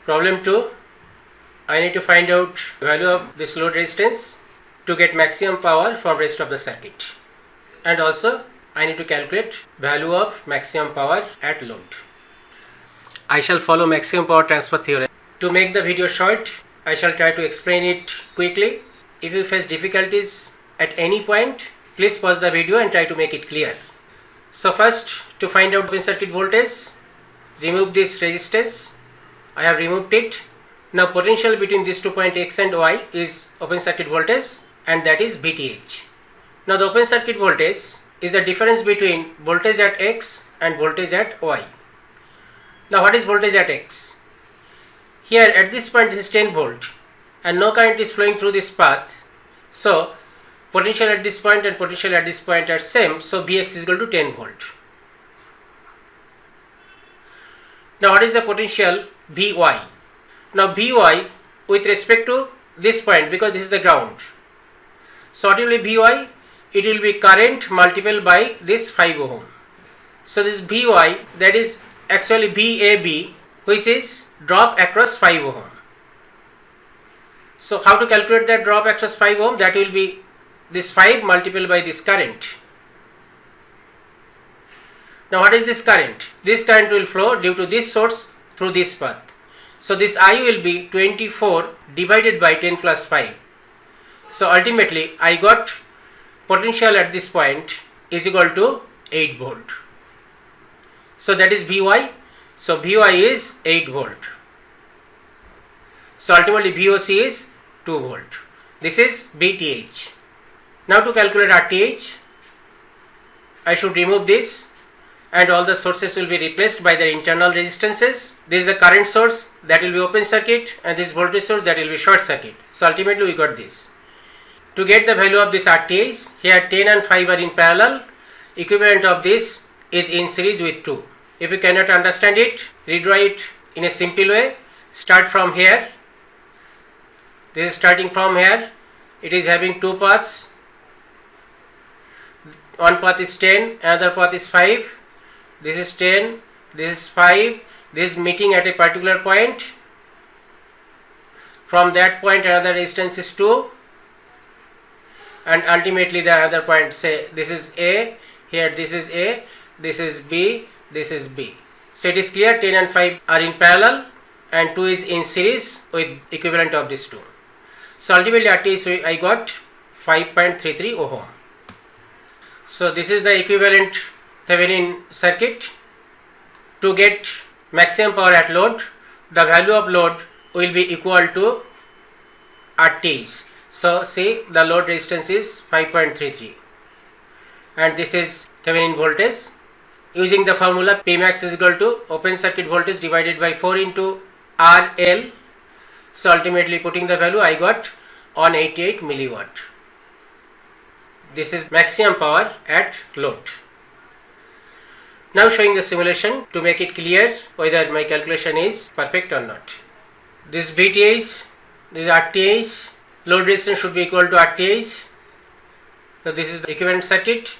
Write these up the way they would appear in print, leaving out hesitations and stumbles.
Problem 2. I need to find out value of this load resistance to get maximum power from rest of the circuit. And also I need to calculate value of maximum power at load. I shall follow maximum power transfer theorem. To make the video short, I shall try to explain it quickly. If you face difficulties at any point, please pause the video and try to make it clear. So first, to find out open circuit voltage, remove this resistance. I have removed it. Now potential between these 2 points X and Y is open circuit voltage, and that is VTH. Now the open circuit voltage is the difference between voltage at X and voltage at Y. Now what is voltage at X? Here at this point this is 10 volt and no current is flowing through this path. So potential at this point and potential at this point are same, so Vx is equal to 10 volt. Now what is the potential Vy? Now Vy with respect to this point, because this is the ground. So what will be Vy? It will be current multiplied by this 5 ohm. So this Vy, that is actually VAB, which is drop across 5 ohm. So how to calculate that drop across 5 ohm? That will be this 5 multiplied by this current. Now what is this current? This current will flow due to this source through this path. So this I will be 24 divided by 10 plus 5. So ultimately I got potential at this point is equal to 8 volt. So that is Vy. So Vy is 8 volt. So ultimately Voc is 2 volt. This is VTH. Now to calculate RTH, I should remove this and all the sources will be replaced by their internal resistances. This is the current source, that will be open circuit, and this voltage source, that will be short circuit. So ultimately we got this. To get the value of this RTH, here 10 and 5 are in parallel. Equivalent of this is in series with 2. If you cannot understand it, redraw it in a simple way. Start from here. This is starting from here. It is having two paths. One path is 10, another path is 5. This is 10, this is 5. This is meeting at a particular point. From that point another resistance is 2. And ultimately the other point, say this is A, here this is A, this is B, this is B. So it is clear 10 and 5 are in parallel and 2 is in series with equivalent of these 2. So ultimately RTH I got 5.33 ohm. So this is the equivalent Thevenin circuit. To get maximum power at load, the value of load will be equal to RTH. So see, the load resistance is 5.33 and this is Thevenin voltage. Using the formula, Pmax is equal to open circuit voltage divided by 4 into RL. So ultimately putting the value, I got 188 milliwatt. This is maximum power at load. Now showing the simulation to make it clear whether my calculation is perfect or not. This VTH, this is RTH, load resistance should be equal to RTH. So this is the equivalent circuit,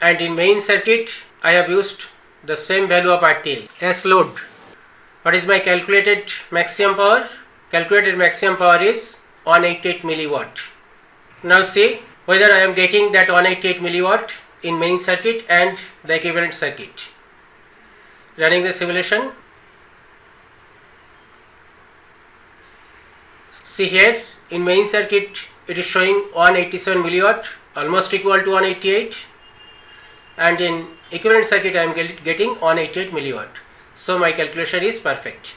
and in main circuit I have used the same value of RTH as load. What is my calculated maximum power? Calculated maximum power is 188 milliwatt. Now see whether I am getting that 188 milliwatt in main circuit and the equivalent circuit. Running the simulation. See here in main circuit it is showing 187 milliwatt, almost equal to 188, and in equivalent circuit I am getting 188 milliwatt. So my calculation is perfect.